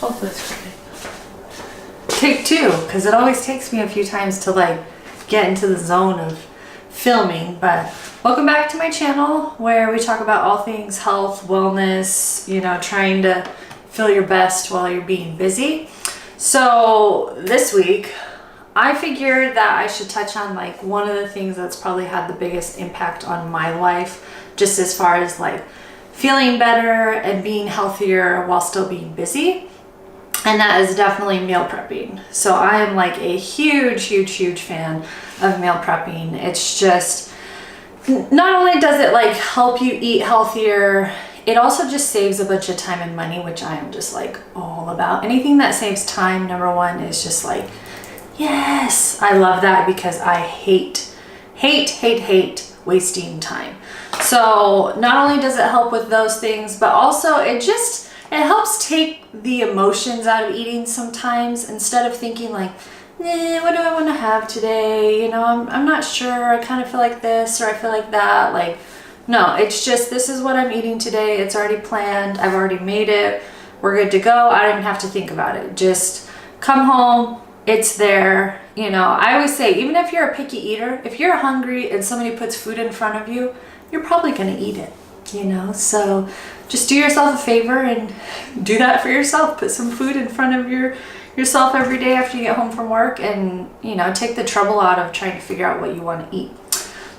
Hopefully it's recording. Take two, because it always takes me a few times to like get into the zone of filming. But welcome back to my channel where we talk about all things health, wellness, you know, trying to feel your best while you're being busy. So this week I figured that I should touch on like one of the things that's probably had the biggest impact on my life, just as far as like feeling better and being healthier while still being busy. And that is definitely meal prepping. So I am like a huge fan of meal prepping. It's just, not only does it like help you eat healthier, it also just saves a bunch of time and money, which I am just like all about. Anything that saves time, number one, is just like, yes, I love that, because I hate wasting time. So not only does it help with those things, but also it helps take the emotions out of eating sometimes. Instead of thinking like, what do I want to have today? You know, I'm not sure. I kind of feel like this or I feel like that. Like, no, it's just, this is what I'm eating today. It's already planned. I've already made it. We're good to go. I don't even have to think about it. Just come home. It's there. You know, I always say, even if you're a picky eater, if you're hungry and somebody puts food in front of you, you're probably going to eat it, you know? So just do yourself a favor and do that for yourself. Put some food in front of yourself every day after you get home from work, and, you know, take the trouble out of trying to figure out what you want to eat.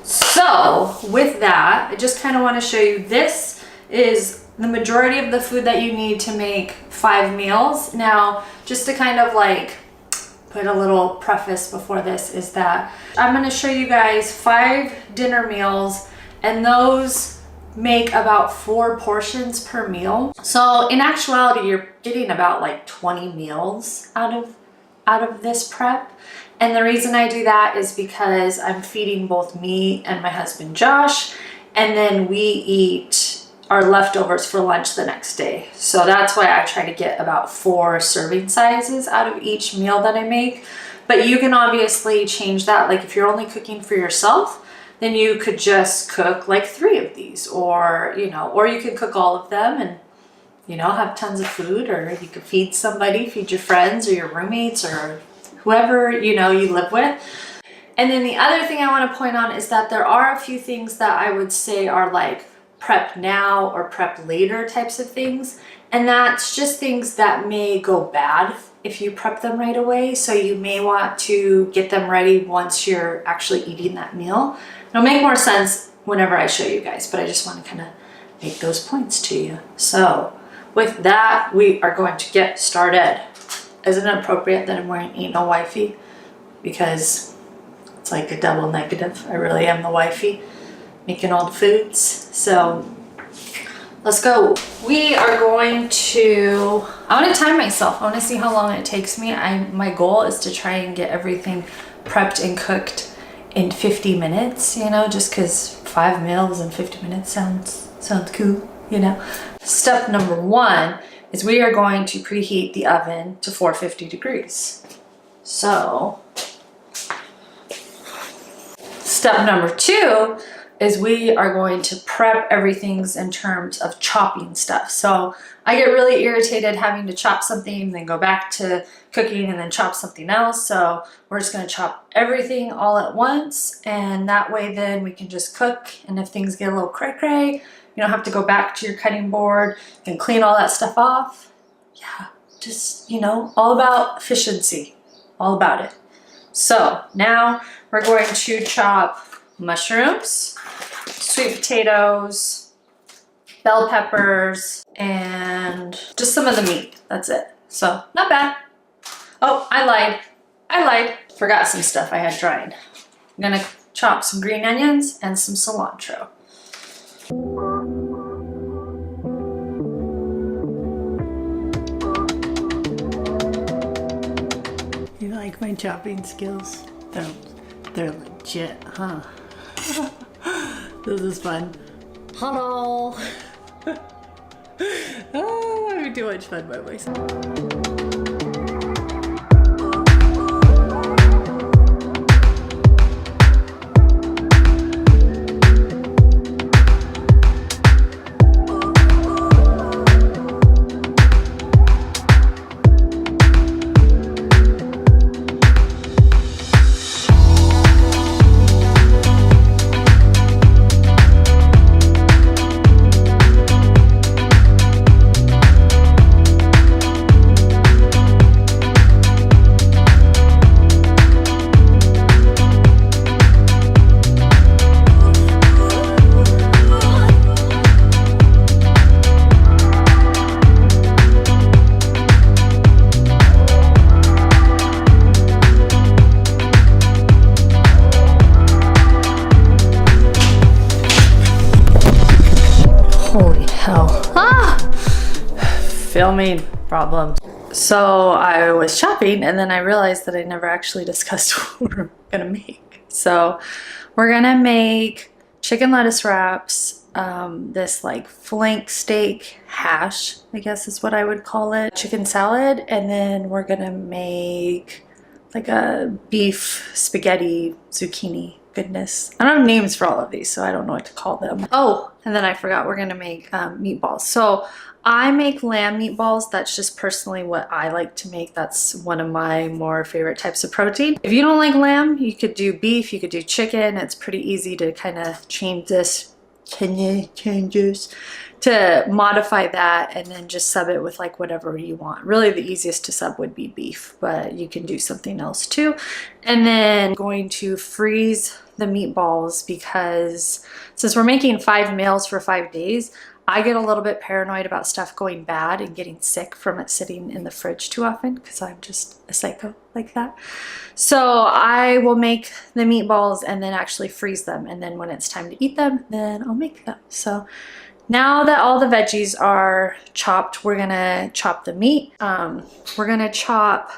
So with that, I just kind of want to show you, this is the majority of the food that you need to make 5 meals. Now, just to kind of like put a little preface before this, is that I'm going to show you guys 5 dinner meals, and those make about 4 portions per meal. So in actuality, you're getting about like 20 meals out of this prep. And the reason I do that is because I'm feeding both me and my husband Josh, and then we eat our leftovers for lunch the next day. So that's why I try to get about 4 serving sizes out of each meal that I make. But you can obviously change that. Like if you're only cooking for yourself, then you could just cook like 3 of these, or, you know, or you could cook all of them and, you know, have tons of food, or you could feed somebody, feed your friends or your roommates or whoever, you know, you live with. And then the other thing I want to point on is that there are a few things that I would say are like prep now or prep later types of things. And that's just things that may go bad if you prep them right away. So you may want to get them ready once you're actually eating that meal. It'll make more sense whenever I show you guys, but I just want to kind of make those points to you. So with that, we are going to get started. Isn't it appropriate that I'm wearing Ain't No Wifey? Because it's like a double negative. I really am the wifey making all the foods. So let's go. We are going to, I want to time myself. I want to see how long it takes me. My goal is to try and get everything prepped and cooked in 50 minutes, you know, just because 5 meals in 50 minutes sounds cool, you know. Step number 1 is we are going to preheat the oven to 450 degrees. So step number 2 is we are going to prep everything in terms of chopping stuff. So I get really irritated having to chop something and then go back to cooking and then chop something else. So we're just going to chop everything all at once, and that way then we can just cook. And if things get a little cray-cray, you don't have to go back to your cutting board and clean all that stuff off. Yeah, just, you know, all about efficiency, all about it. So now we're going to chop mushrooms, sweet potatoes, bell peppers, and just some of the meat. That's it. So not bad. Oh, I lied. Forgot some stuff I had drying. I'm gonna chop some green onions and some cilantro. You like my chopping skills? They're legit, huh? This is fun. Hello. Oh, I'm having too much fun by myself. Filming problems. So I was chopping and then I realized that I never actually discussed what we're gonna make. So we're gonna make chicken lettuce wraps, this like flank steak hash, I guess is what I would call it, chicken salad, and then we're gonna make like a beef spaghetti zucchini goodness. I don't have names for all of these, so I don't know what to call them. Oh, and then I forgot we're gonna make meatballs. So I make lamb meatballs. That's just personally what I like to make. That's one of my more favorite types of protein. If you don't like lamb, you could do beef, you could do chicken. It's pretty easy to kind of change this, to modify that and then just sub it with like whatever you want. Really the easiest to sub would be beef, but you can do something else too. And then I'm going to freeze the meatballs because since we're making 5 meals for 5 days, I get a little bit paranoid about stuff going bad and getting sick from it sitting in the fridge too often because I'm just a psycho like that. So I will make the meatballs and then actually freeze them. And then when it's time to eat them, then I'll make them. So now that all the veggies are chopped, we're gonna chop the meat. We're gonna chop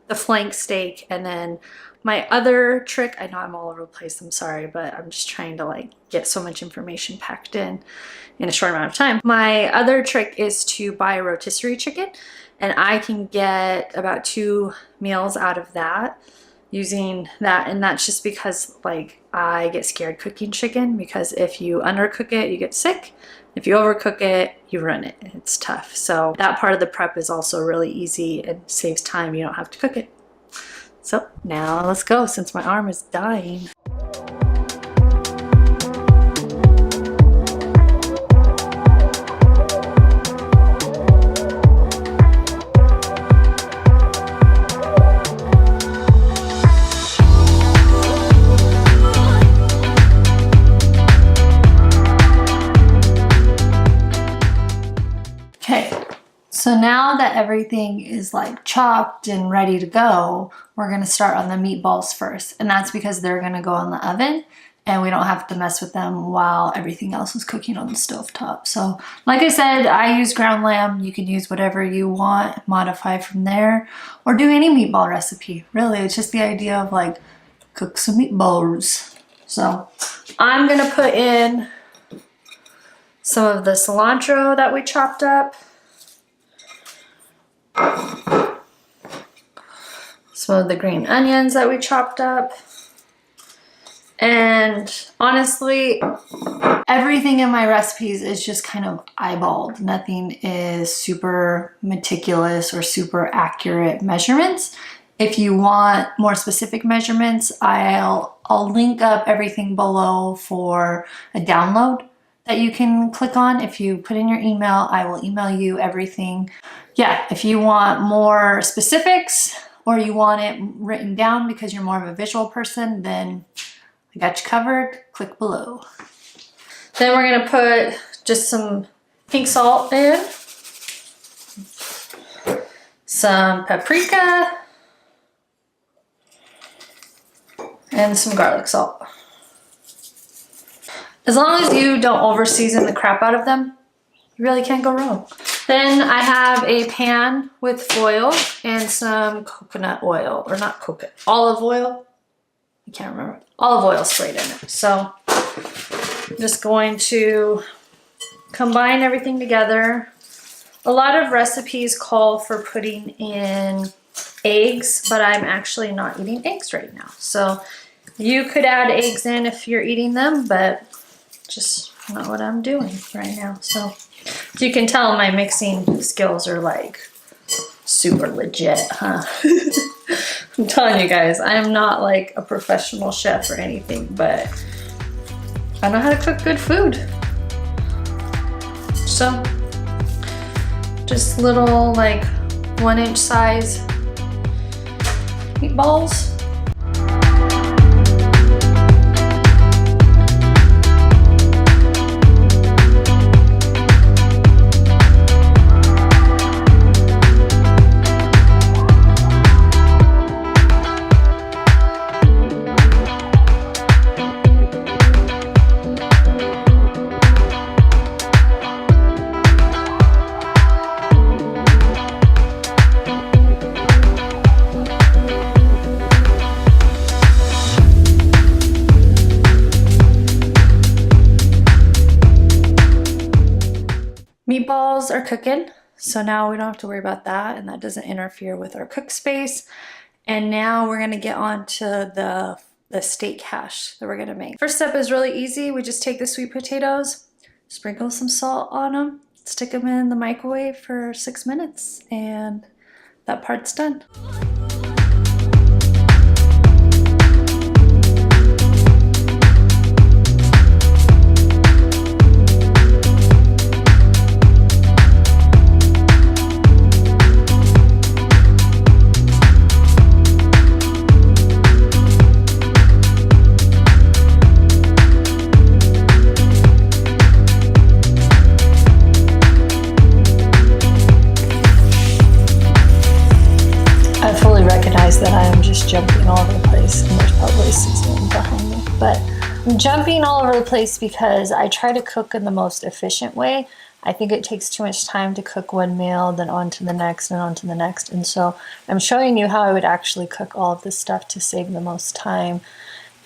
the flank steak, and then my other trick, I know I'm all over the place, I'm sorry, but I'm just trying to like get so much information packed in a short amount of time. My other trick is to buy a rotisserie chicken, and I can get about 2 meals out of that using that. And that's just because like I get scared cooking chicken, because if you undercook it, you get sick. If you overcook it, you ruin it. It's tough. So that part of the prep is also really easy and saves time. You don't have to cook it. So now let's go since my arm is dying. So now that everything is like chopped and ready to go, we're gonna start on the meatballs first. And that's because they're gonna go in the oven and we don't have to mess with them while everything else is cooking on the stovetop. So like I said, I use ground lamb. You can use whatever you want, modify from there, or do any meatball recipe. Really, it's just the idea of like cook some meatballs. So I'm gonna put in some of the cilantro that we chopped up. Some of the green onions that we chopped up. And honestly, everything in my recipes is just kind of eyeballed. Nothing is super meticulous or super accurate measurements. If you want more specific measurements, I'll link up everything below for a download that you can click on. If you put in your email, I will email you everything. Yeah, if you want more specifics or you want it written down because you're more of a visual person, then I got you covered. Click below. Then we're gonna put just some pink salt in, some paprika, and some garlic salt. As long as you don't over season the crap out of them, you really can't go wrong. Then I have a pan with foil and some coconut oil, or not coconut, olive oil. I can't remember. Olive oil sprayed in it. So I'm just going to combine everything together. A lot of recipes call for putting in eggs, but I'm actually not eating eggs right now. So you could add eggs in if you're eating them, but just not what I'm doing right now. So as you can tell, my mixing skills are like super legit, huh? I'm telling you guys, I am not like a professional chef or anything, but I know how to cook good food. So just little like 1-inch size meatballs. meatballs are cooking, so now we don't have to worry about that, and that doesn't interfere with our cook space. And now we're gonna get on to the steak hash that we're gonna make. First step is really easy. We just take the sweet potatoes, sprinkle some salt on them, stick them in the microwave for 6 minutes, and that part's done. That I am just jumping all over the place, and there's probably seasoning behind me, but I'm jumping all over the place because I try to cook in the most efficient way. I think it takes too much time to cook one meal, then on to the next and on to the next, and so I'm showing you how I would actually cook all of this stuff to save the most time.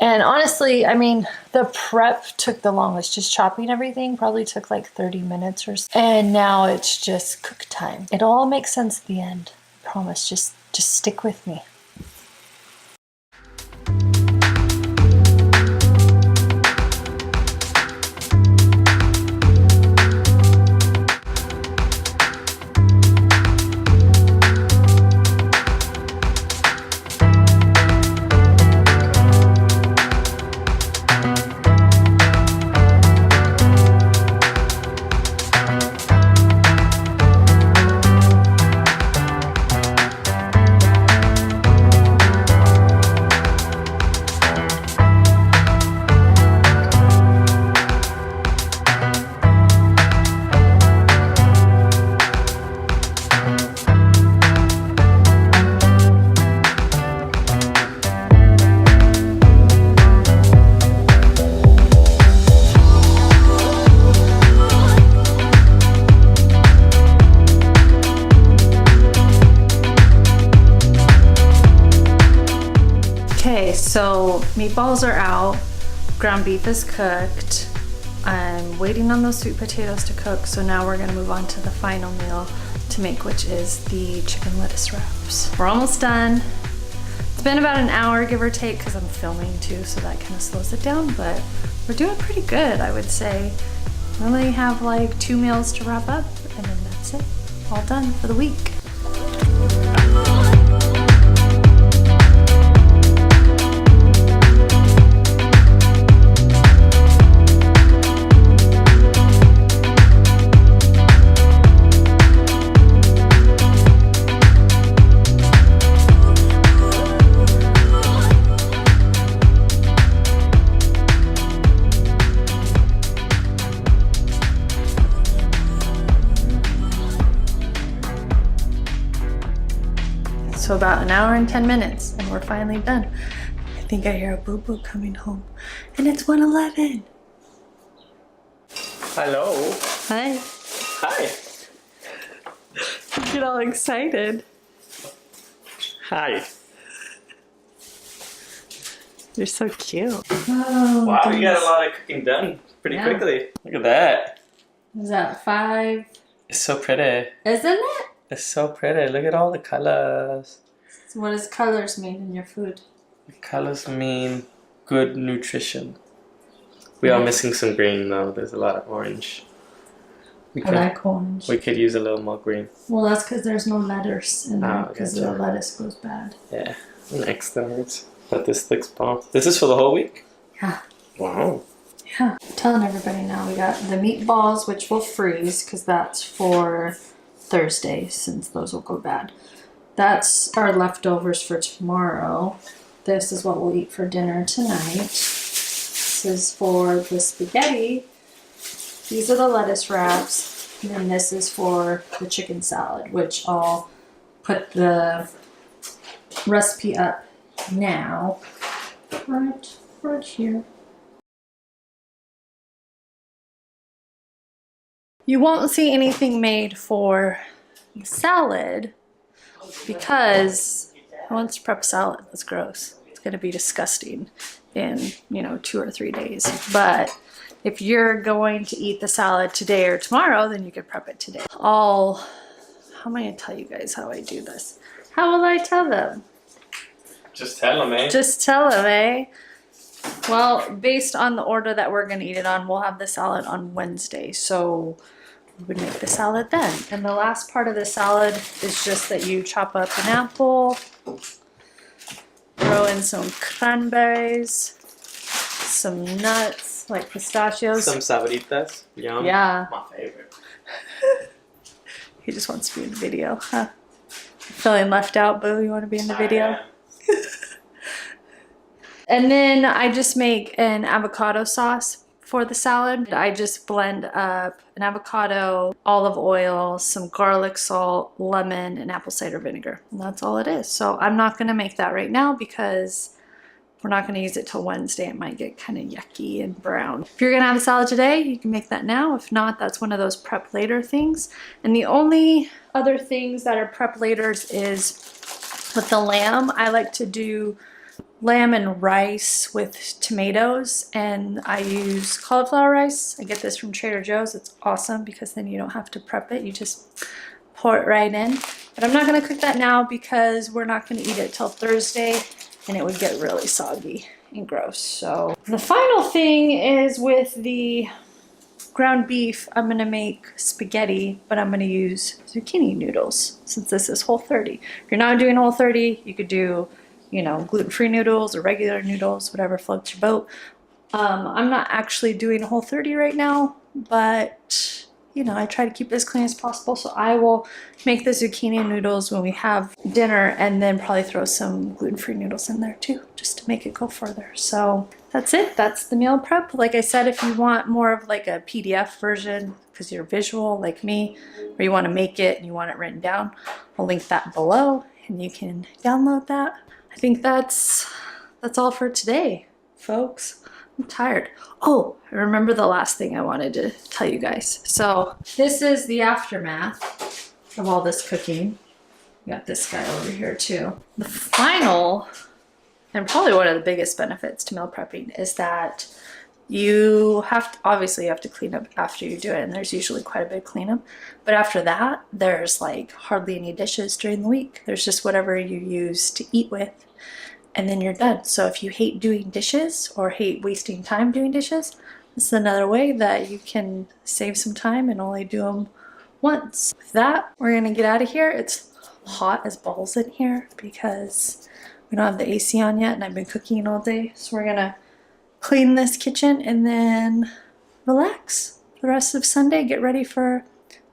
And honestly, I mean, the prep took the longest. Just chopping everything probably took like 30 minutes or so, and now it's just cook time. It'll all make sense at the end, I promise. Just stick with me. Okay, so meatballs are out, ground beef is cooked. I'm waiting on those sweet potatoes to cook, so now we're gonna move on to the final meal to make, which is the chicken lettuce wraps. We're almost done. It's been about an hour, give or take, because I'm filming too, so that kind of slows it down, but we're doing pretty good, I would say. We only have like 2 meals to wrap up, and then that's it. All done for the week. So about an hour and 10 minutes, and we're finally done. I think I hear a boo-boo coming home, and it's 1:11. Hello. Hi. Hi. You get all excited. Hi. You're so cute. Oh, wow, you got a lot of cooking done pretty quickly. Look at that. Is that 5? It's so pretty. Isn't it? It's so pretty. Look at all the colors. So what does colors mean in your food? The colors mean good nutrition. We are missing some green though. There's a lot of orange. I like orange. We could use a little more green. Well, that's because there's no lettuce in there, because gotcha. the lettuce goes bad. Yeah, next words. But this looks bomb. This is for the whole week? Yeah. Wow. Yeah. I'm telling everybody now, we got the meatballs, which will freeze, because that's for Thursday, since those will go bad. That's our leftovers for tomorrow. This is what we'll eat for dinner tonight. This is for the spaghetti. These are the lettuce wraps. And then this is for the chicken salad, which I'll put the recipe up now. Right here. You won't see anything made for salad because who wants to prep salad? That's gross. It's gonna be disgusting in 2 or 3 days. But if you're going to eat the salad today or tomorrow, then you could prep it today. How am I gonna tell you guys how I do this? How will I tell them? Just tell them, eh? Just tell them, eh? Well, based on the order that we're gonna eat it on, we'll have the salad on Wednesday. So we would make the salad then. And the last part of the salad is just that you chop up an apple, throw in some cranberries, some nuts like pistachios. Some sabritas. Yum. Yeah. My favorite. He just wants to be in the video, huh? Feeling left out, Boo? You want to be in the video? And then I just make an avocado sauce for the salad. I just blend up an avocado, olive oil, some garlic salt, lemon, and apple cider vinegar. And that's all it is. So I'm not going to make that right now because we're not going to use it till Wednesday. It might get kind of yucky and brown. If you're going to have a salad today, you can make that now. If not, that's one of those prep later things. And the only other things that are prep laters is with the lamb. I like to do lamb and rice with tomatoes, and I use cauliflower rice. I get this from Trader Joe's. It's awesome because then you don't have to prep it. You just pour it right in. But I'm not going to cook that now because we're not going to eat it till Thursday, and it would get really soggy and gross. So the final thing is with the ground beef, I'm going to make spaghetti, but I'm going to use zucchini noodles since this is Whole30. If you're not doing Whole30, you could do, you know, gluten-free noodles or regular noodles, whatever floats your boat. I'm not actually doing Whole30 right now, but you know, I try to keep it as clean as possible. So I will make the zucchini noodles when we have dinner and then probably throw some gluten-free noodles in there too, just to make it go further. So that's it. That's the meal prep. Like I said, if you want more of like a PDF version, because you're visual like me, or you want to make it and you want it written down, I'll link that below and you can download that. I think that's all for today, folks. I'm tired. Oh, I remember the last thing I wanted to tell you guys. So this is the aftermath of all this cooking. We got this guy over here too. The final, and probably one of the biggest benefits to meal prepping is that you have to, obviously you have to clean up after you do it, and there's usually quite a bit of cleanup. But after that, there's like hardly any dishes during the week. There's just whatever you use to eat with, and then you're done. So if you hate doing dishes or hate wasting time doing dishes, this is another way that you can save some time and only do them once. With that, we're gonna get out of here. It's hot as balls in here because we don't have the AC on yet and I've been cooking all day. So we're gonna clean this kitchen and then relax the rest of Sunday, get ready for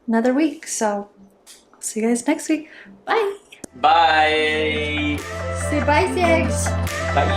another week. So I'll see you guys next week. Bye. Bye. Say bye, Ziggs. Bye.